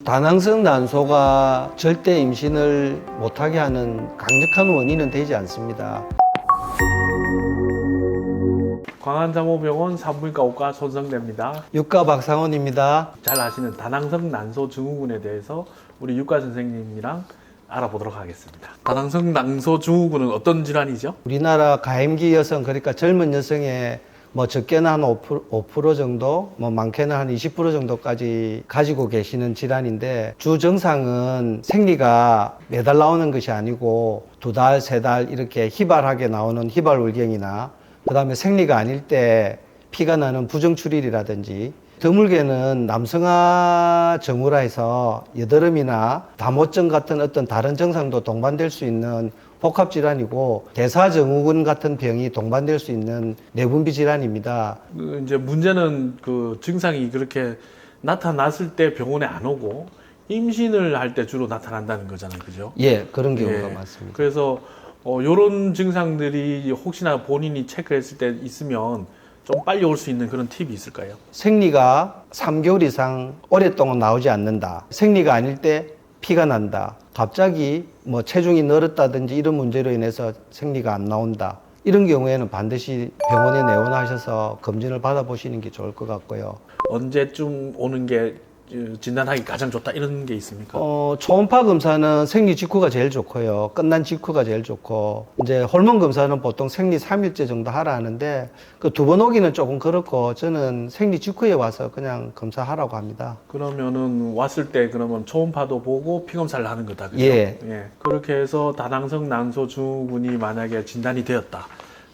다낭성 난소가 절대 임신을 못하게 하는 강력한 원인은 되지 않습니다. 광안자모병원 산부인과의과 손성대입니다. 육가 박상원입니다. 잘 아시는 다낭성 난소 증후군에 대해서 우리 육가 선생님이랑 알아보도록 하겠습니다. 다낭성 난소 증후군은 어떤 질환이죠? 우리나라 가임기 여성, 그러니까 젊은 여성의 적게는 한 5% 정도, 많게는 한 20% 정도까지 가지고 계시는 질환인데, 주 증상은 생리가 매달 나오는 것이 아니고 2달, 3달 이렇게 희발하게 나오는 희발울경이나, 그 다음에 생리가 아닐 때 피가 나는 부정출혈이라든지, 드물게는 남성화 정후라 해서 여드름이나 다모증 같은 어떤 다른 증상도 동반될 수 있는 복합질환이고, 대사증후군 같은 병이 동반될 수 있는 내분비 질환입니다. 이제 문제는 그 증상이 그렇게 나타났을 때 병원에 안 오고 임신을 할 때 주로 나타난다는 거잖아요, 그죠? 예, 그런 경우가 예. 많습니다. 그래서 이런 증상들이 혹시나 본인이 체크했을 때 있으면 좀 빨리 올 수 있는 그런 팁이 있을까요? 생리가 3개월 이상 오랫동안 나오지 않는다. 생리가 아닐 때 피가 난다. 갑자기 체중이 늘었다든지 이런 문제로 인해서 생리가 안 나온다. 이런 경우에는 반드시 병원에 내원하셔서 검진을 받아보시는 게 좋을 것 같고요. 언제쯤 오는 게 진단하기 가장 좋다 이런 게 있습니까? 초음파 검사는 생리 직후가 제일 좋고요. 끝난 직후가 제일 좋고, 이제 호르몬 검사는 보통 생리 3일째 정도 하라 하는데, 그 2번 오기는 조금 그렇고, 저는 생리 직후에 와서 그냥 검사하라고 합니다. 그러면은 왔을 때 그러면 초음파도 보고 피 검사를 하는 거다, 그죠? 예. 그렇게 해서 다낭성 난소 증후군이 만약에 진단이 되었다.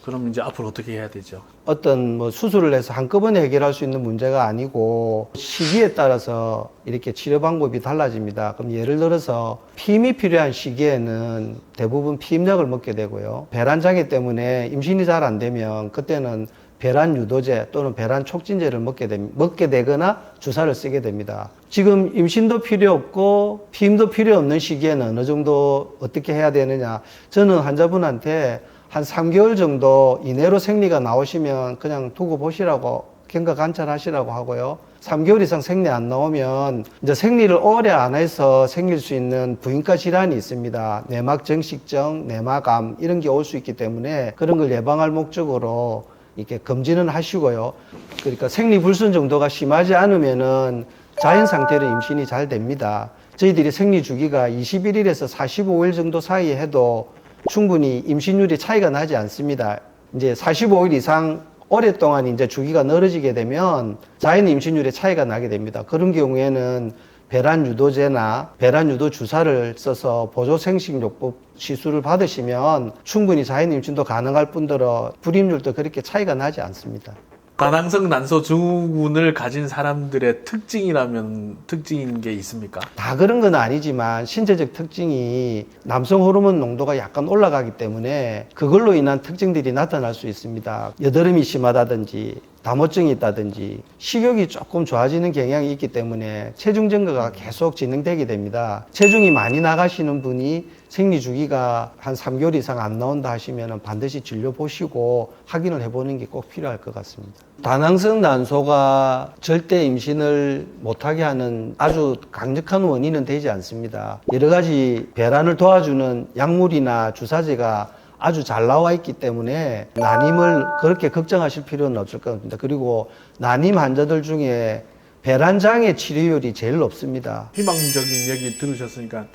그럼 이제 앞으로 어떻게 해야 되죠? 어떤 수술을 해서 한꺼번에 해결할 수 있는 문제가 아니고, 시기에 따라서 이렇게 치료 방법이 달라집니다. 그럼 예를 들어서 피임이 필요한 시기에는 대부분 피임약을 먹게 되고요. 배란 장애 때문에 임신이 잘 안 되면 그때는 배란 유도제 또는 배란 촉진제를 먹게 되거나 주사를 쓰게 됩니다. 지금 임신도 필요 없고 피임도 필요 없는 시기에는 어느 정도 어떻게 해야 되느냐. 저는 환자분한테 한 3개월 정도 이내로 생리가 나오시면 그냥 두고 보시라고, 경과 관찰하시라고 하고요. 3개월 이상 생리 안 나오면 이제 생리를 오래 안 해서 생길 수 있는 부인과 질환이 있습니다. 내막정식증, 내막암 이런 게 올 수 있기 때문에 그런 걸 예방할 목적으로 이렇게 검진은 하시고요. 그러니까 생리 불순 정도가 심하지 않으면은 자연 상태로 임신이 잘 됩니다. 저희들이 생리 주기가 21일에서 45일 정도 사이에 해도 충분히 임신율이 차이가 나지 않습니다. 이제 45일 이상 오랫동안 이제 주기가 늘어지게 되면 자연 임신율에 차이가 나게 됩니다. 그런 경우에는 배란 유도제나 배란 유도 주사를 써서 보조 생식요법 시술을 받으시면 충분히 자연 임신도 가능할 뿐더러 불임률도 그렇게 차이가 나지 않습니다. 다낭성 난소 증후군을 가진 사람들의 특징인 게 있습니까? 다 그런 건 아니지만 신체적 특징이 남성 호르몬 농도가 약간 올라가기 때문에 그걸로 인한 특징들이 나타날 수 있습니다. 여드름이 심하다든지 다모증이 있다든지 식욕이 조금 좋아지는 경향이 있기 때문에 체중 증가가 계속 진행되게 됩니다. 체중이 많이 나가시는 분이 생리 주기가 한 3개월 이상 안 나온다 하시면 반드시 진료 보시고 확인을 해보는 게 꼭 필요할 것 같습니다. 다낭성 난소가 절대 임신을 못하게 하는 아주 강력한 원인은 되지 않습니다. 여러 가지 배란을 도와주는 약물이나 주사제가 아주 잘 나와 있기 때문에 난임을 그렇게 걱정하실 필요는 없을 것 같습니다. 그리고 난임 환자들 중에 배란장애 치료율이 제일 높습니다. 희망적인 얘기 들으셨으니까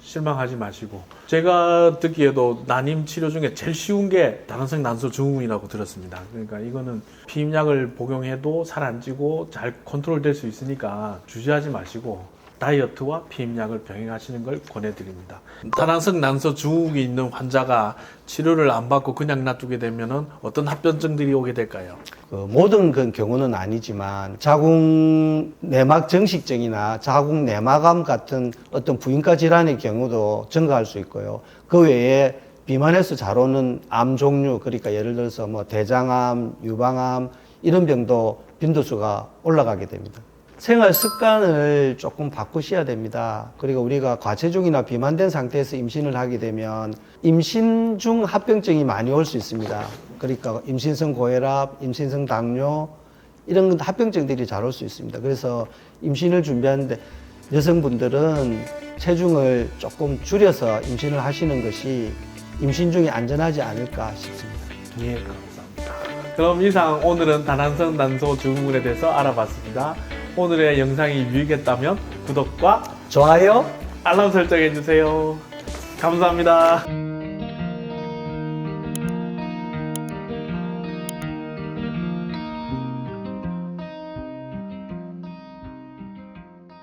실망하지 마시고, 제가 듣기에도 난임 치료 중에 제일 쉬운 게 다낭성 난소 증후군이라고 들었습니다. 그러니까 이거는 피임약을 복용해도 살 안 찌고 잘 컨트롤될 수 있으니까 주저하지 마시고 다이어트와 피임약을 병행하시는 걸 권해드립니다. 다낭성 난소 증후군이 있는 환자가 치료를 안 받고 그냥 놔두게 되면은 어떤 합병증들이 오게 될까요? 모든 그 경우는 아니지만 자궁 내막 정식증이나 자궁 내막암 같은 어떤 부인과 질환의 경우도 증가할 수 있고요. 그 외에 비만에서 잘 오는 암 종류, 그러니까 예를 들어서 대장암, 유방암 이런 병도 빈도수가 올라가게 됩니다. 생활 습관을 조금 바꾸셔야 됩니다. 그리고 우리가 과체중이나 비만된 상태에서 임신을 하게 되면 임신 중 합병증이 많이 올 수 있습니다. 그러니까 임신성 고혈압, 임신성 당뇨 이런 합병증들이 잘 올 수 있습니다. 그래서 임신을 준비하는데 여성분들은 체중을 조금 줄여서 임신을 하시는 것이 임신 중에 안전하지 않을까 싶습니다. 예, 감사합니다. 그럼 이상 오늘은 다낭성 난소 증후군에 대해서 알아봤습니다. 오늘의 영상이 유익했다면 구독과 좋아요. 알람 설정해 주세요. 감사합니다.